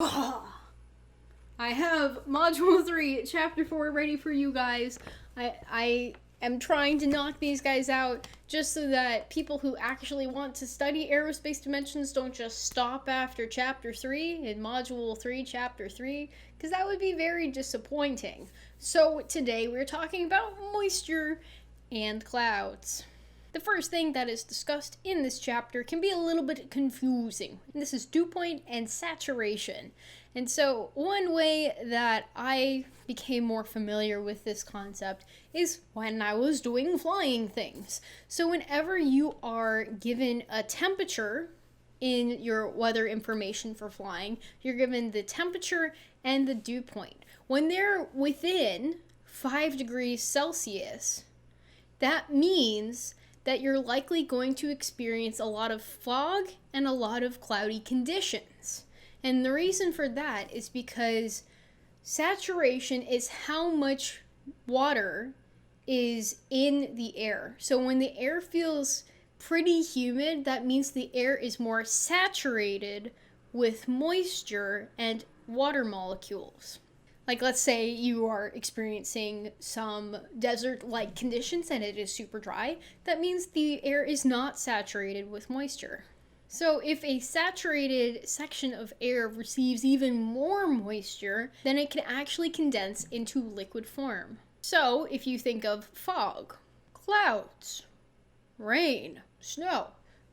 I have Module 3, Chapter 4 ready for you guys. I am trying to knock these guys out just so that people who actually want to study aerospace dimensions don't just stop after Chapter 3 in Module 3, Chapter 3, because that would be very disappointing. So today we're talking about moisture and clouds. The first thing that is discussed in this chapter can be a little bit confusing. And this is dew point and saturation. And so one way that I became more familiar with this concept is when I was doing flying things. So whenever you are given a temperature in your weather information for flying, you're given the temperature and the dew point. When they're within 5 degrees Celsius, that means that you're likely going to experience a lot of fog and a lot of cloudy conditions. And the reason for that is because saturation is how much water is in the air. So when the air feels pretty humid, that means the air is more saturated with moisture and water molecules. Like, let's say you are experiencing some desert-like conditions and it is super dry. That means the air is not saturated with moisture. So if a saturated section of air receives even more moisture, then it can actually condense into liquid form. So if you think of fog, clouds, rain, snow,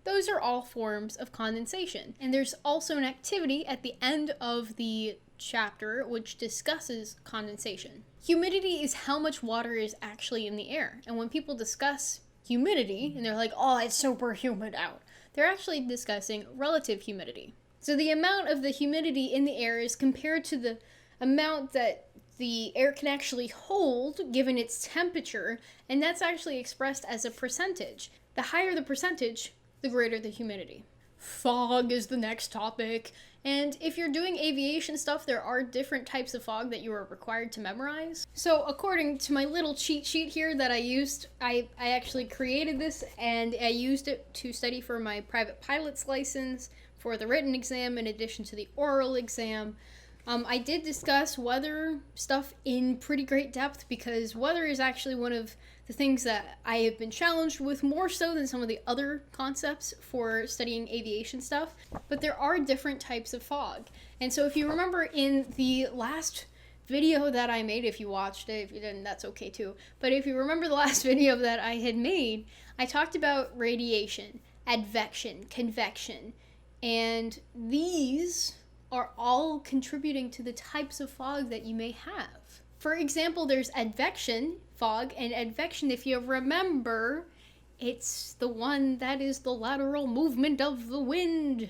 those are all forms of condensation. And there's also an activity at the end of the chapter which discusses condensation. Humidity is how much water is actually in the air. And when people discuss humidity and they're like, oh, it's super humid out, they're actually discussing relative humidity. So the amount of the humidity in the air is compared to the amount that the air can actually hold given its temperature, and that's actually expressed as a percentage. The higher the percentage, the greater the humidity. Fog is the next topic. And if you're doing aviation stuff, there are different types of fog that you are required to memorize. So according to my little cheat sheet here that I used, I actually created this and I used it to study for my private pilot's license for the written exam in addition to the oral exam. I did discuss weather stuff in pretty great depth because weather is actually one of the things that I have been challenged with more so than some of the other concepts for studying aviation stuff. But there are different types of fog. And so if you remember in the last video that I made, if you watched it, if you didn't, that's okay too. But if you remember the last video that I had made, I talked about radiation, advection, convection, and these are all contributing to the types of fog that you may have. For example, there's advection fog, and advection, if you remember, it's the one that is the lateral movement of the wind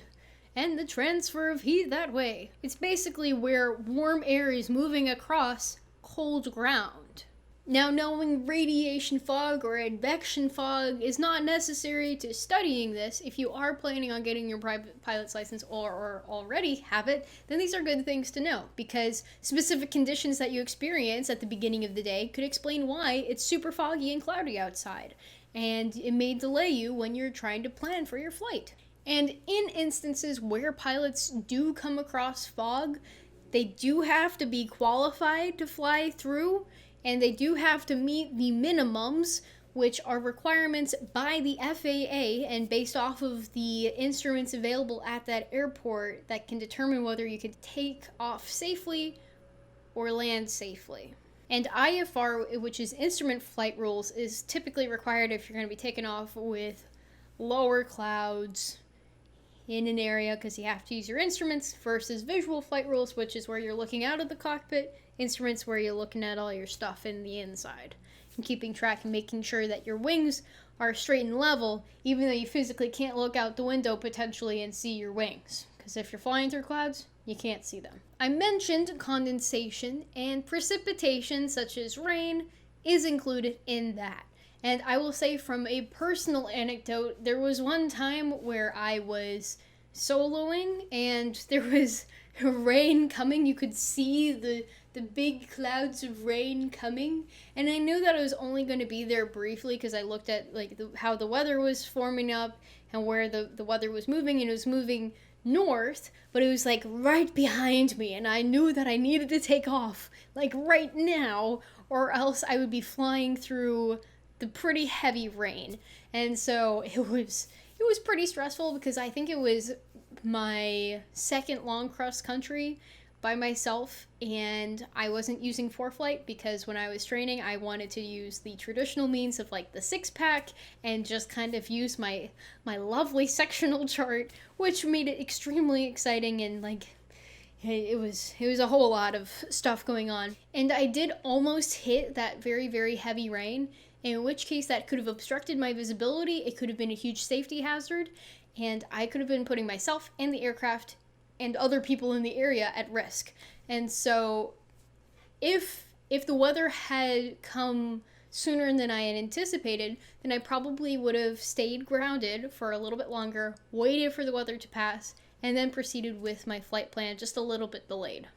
and the transfer of heat that way. It's basically where warm air is moving across cold ground. Now, knowing radiation fog or advection fog is not necessary to studying this. If you are planning on getting your private pilot's license or already have it, then these are good things to know because specific conditions that you experience at the beginning of the day could explain why it's super foggy and cloudy outside, and it may delay you when you're trying to plan for your flight. And in instances where pilots do come across fog, they do have to be qualified to fly through, and they do have to meet the minimums, which are requirements by the FAA and based off of the instruments available at that airport that can determine whether you could take off safely or land safely. And IFR, which is Instrument Flight Rules, is typically required if you're going to be taken off with lower clouds in an area because you have to use your instruments, versus Visual Flight Rules, which is where you're looking out of the cockpit, instruments where you're looking at all your stuff in the inside and keeping track and making sure that your wings are straight and level, even though you physically can't look out the window potentially and see your wings, because if you're flying through clouds, you can't see them. I mentioned condensation, and precipitation, such as rain, is included in that. And I will say from a personal anecdote, there was one time where I was soloing and there was rain coming. You could see the big clouds of rain coming, and I knew that I was only going to be there briefly because I looked at how the weather was forming up and where the weather was moving, and it was moving north, but it was like right behind me, and I knew that I needed to take off like right now, or else I would be flying through the pretty heavy rain. And so it was pretty stressful, because I think it was my second long cross country by myself, and I wasn't using ForeFlight because when I was training I wanted to use the traditional means of like the 6-pack and just kind of use my lovely sectional chart, which made it extremely exciting, and like it was a whole lot of stuff going on. And I did almost hit that very, very heavy rain, in which case that could have obstructed my visibility. It could have been a huge safety hazard, and I could have been putting myself and the aircraft and other people in the area at risk. And so if the weather had come sooner than I had anticipated, then I probably would have stayed grounded for a little bit longer, waited for the weather to pass, and then proceeded with my flight plan just a little bit delayed.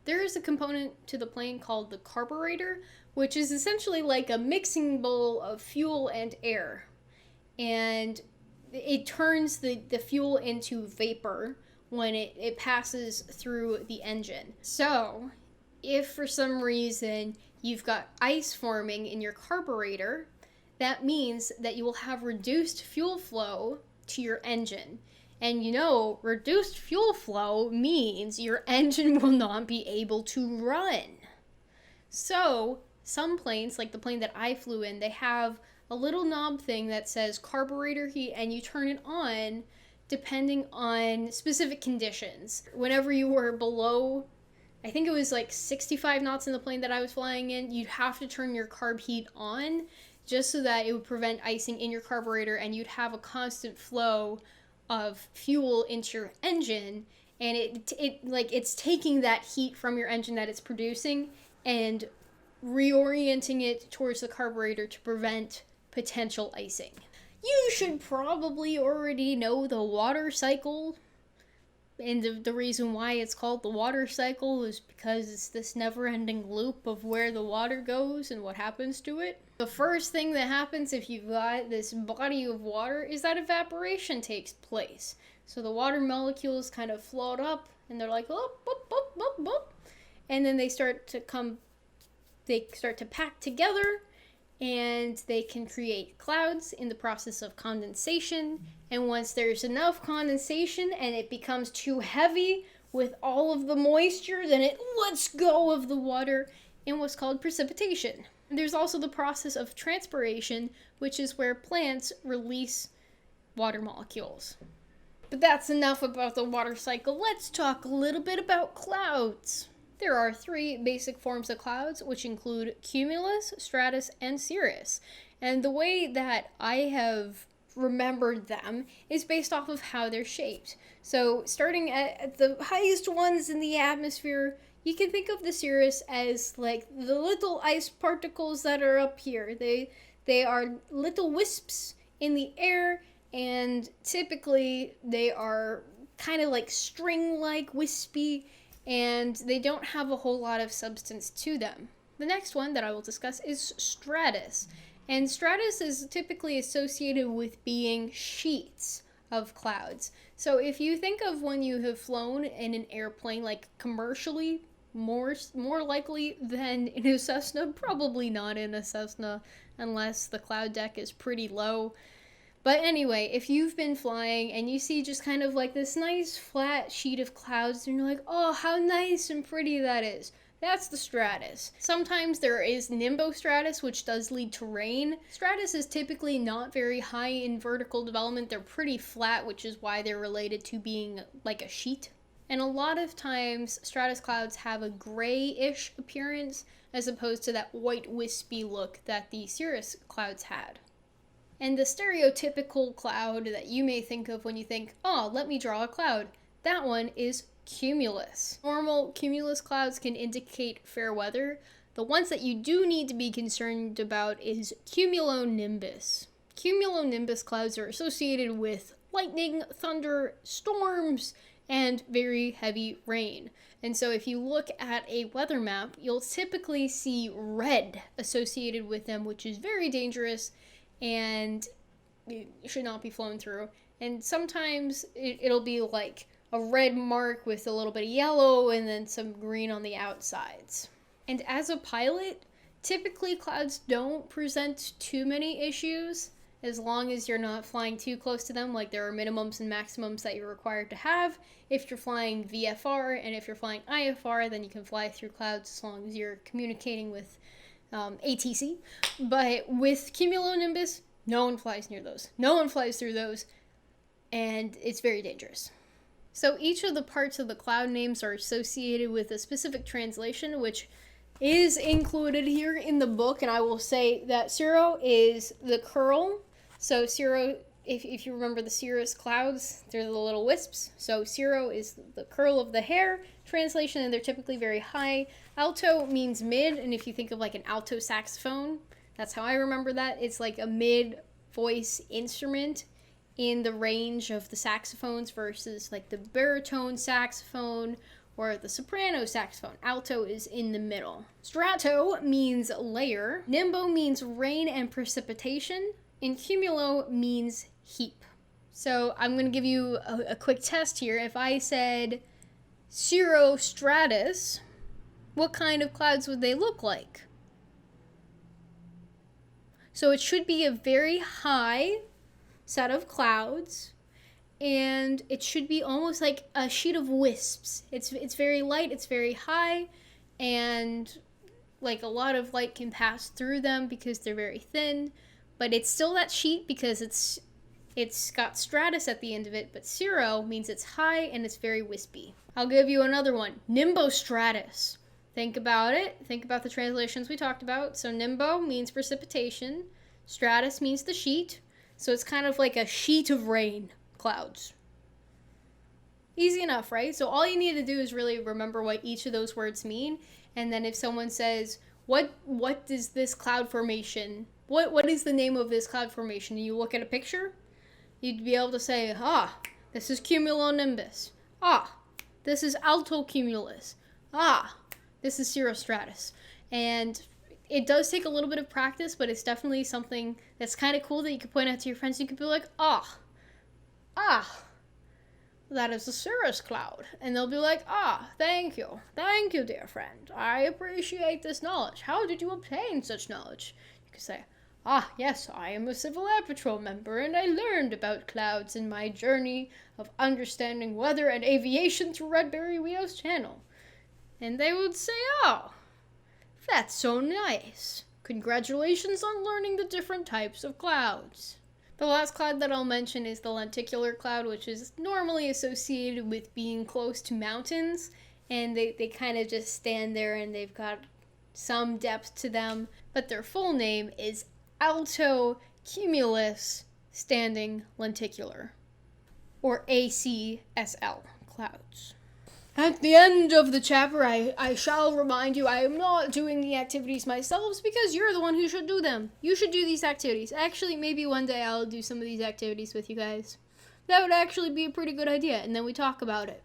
There is a component to the plane called the carburetor, which is essentially like a mixing bowl of fuel and air. And it turns the fuel into vapor when it passes through the engine. So if for some reason you've got ice forming in your carburetor, that means that you will have reduced fuel flow to your engine. And you know, reduced fuel flow means your engine will not be able to run. So some planes, like the plane that I flew in, they have a little knob thing that says Carburetor Heat, and you turn it on depending on specific conditions. Whenever you were below, I think it was like 65 knots in the plane that I was flying in, you'd have to turn your carb heat on just so that it would prevent icing in your carburetor, and you'd have a constant flow of fuel into your engine, and it's taking that heat from your engine that it's producing and reorienting it towards the carburetor to prevent potential icing. You should probably already know the water cycle, and the reason why it's called the water cycle is because it's this never-ending loop of where the water goes and what happens to it. The first thing that happens if you've got this body of water is that evaporation takes place. So the water molecules kind of float up, and they're like, up, up, up, up, up, and then they start to pack together, and they can create clouds in the process of condensation. And once there's enough condensation and it becomes too heavy with all of the moisture, then it lets go of the water in what's called precipitation. There's also the process of transpiration, which is where plants release water molecules. But that's enough about the water cycle. Let's talk a little bit about clouds. There are 3 basic forms of clouds, which include Cumulus, Stratus, and Cirrus. And the way that I have remembered them is based off of how they're shaped. So starting at the highest ones in the atmosphere, you can think of the cirrus as like the little ice particles that are up here. They are little wisps in the air, and typically they are kind of like string-like, wispy, and they don't have a whole lot of substance to them. The next one that I will discuss is stratus. And stratus is typically associated with being sheets of clouds. So if you think of when you have flown in an airplane, like commercially, more likely than in a Cessna, probably not in a Cessna unless the cloud deck is pretty low. But anyway, if you've been flying and you see just kind of like this nice flat sheet of clouds, and you're like, oh, how nice and pretty that is. That's the stratus. Sometimes there is nimbostratus, which does lead to rain. Stratus is typically not very high in vertical development. They're pretty flat, which is why they're related to being like a sheet. And a lot of times, stratus clouds have a grayish appearance as opposed to that white wispy look that the cirrus clouds had. And the stereotypical cloud that you may think of when you think, oh, let me draw a cloud, that one is cumulus. Normal cumulus clouds can indicate fair weather. The ones that you do need to be concerned about is cumulonimbus. Cumulonimbus clouds are associated with lightning, thunder, storms, and very heavy rain. And so if you look at a weather map, you'll typically see red associated with them, which is very dangerous and it should not be flown through. And sometimes it'll be like a red mark with a little bit of yellow and then some green on the outsides. And as a pilot, typically clouds don't present too many issues as long as you're not flying too close to them. Like, there are minimums and maximums that you're required to have if you're flying VFR, and if you're flying IFR, then you can fly through clouds as long as you're communicating with ATC. But with Cumulonimbus, no one flies near those. No one flies through those, and it's very dangerous. So each of the parts of the cloud names are associated with a specific translation, which is included here in the book. And I will say that cirro is the curl. So cirro, if you remember the cirrus clouds, they're the little wisps. So cirro is the curl of the hair translation, and they're typically very high. Alto means mid, and if you think of like an alto saxophone, that's how I remember that. It's like a mid-voice instrument in the range of the saxophones versus like the baritone saxophone or the soprano saxophone. Alto is in the middle. Strato means layer. Nimbo means rain and precipitation. And cumulo means heap. So I'm going to give you a quick test here. If I said cirrostratus, what kind of clouds would they look like? So it should be a very high set of clouds, and it should be almost like a sheet of wisps. It's very light, it's very high, and like a lot of light can pass through them because they're very thin, but it's still that sheet because it's got stratus at the end of it, but cirro means it's high and it's very wispy. I'll give you another one. Nimbostratus. Think about it. Think about the translations we talked about. So nimbo means precipitation. Stratus means the sheet. So it's kind of like a sheet of rain clouds. Easy enough, right? So all you need to do is really remember what each of those words mean. And then if someone says, what is this cloud formation? What is the name of this cloud formation? And you look at a picture, you'd be able to say, this is cumulonimbus. This is alto cumulus. This is cirrostratus. And it does take a little bit of practice, but it's definitely something that's kind of cool that you could point out to your friends. You could be like, that is a cirrus cloud. And they'll be like, thank you, dear friend. I appreciate this knowledge. How did you obtain such knowledge? You could say, yes, I am a Civil Air Patrol member, and I learned about clouds in my journey of understanding weather and aviation through Redberryweo's channel. And they would say, that's so nice. Congratulations on learning the different types of clouds. The last cloud that I'll mention is the lenticular cloud, which is normally associated with being close to mountains, and they kind of just stand there and they've got some depth to them, but their full name is Alto Cumulus Standing Lenticular, or ACSL clouds. At the end of the chapter, I shall remind you I am not doing the activities myself because you're the one who should do them. You should do these activities. Actually, maybe one day I'll do some of these activities with you guys. That would actually be a pretty good idea, and then we talk about it.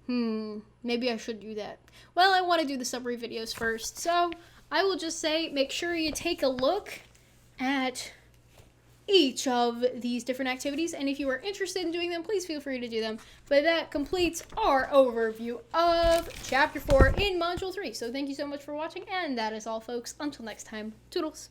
Maybe I should do that. Well, I want to do the summary videos first, so I will just say make sure you take a look at each of these different activities, and if you are interested in doing them, please feel free to do them. But that completes our overview of Chapter 4 in Module 3. So thank you so much for watching, and that is all, folks. Until next time, toodles.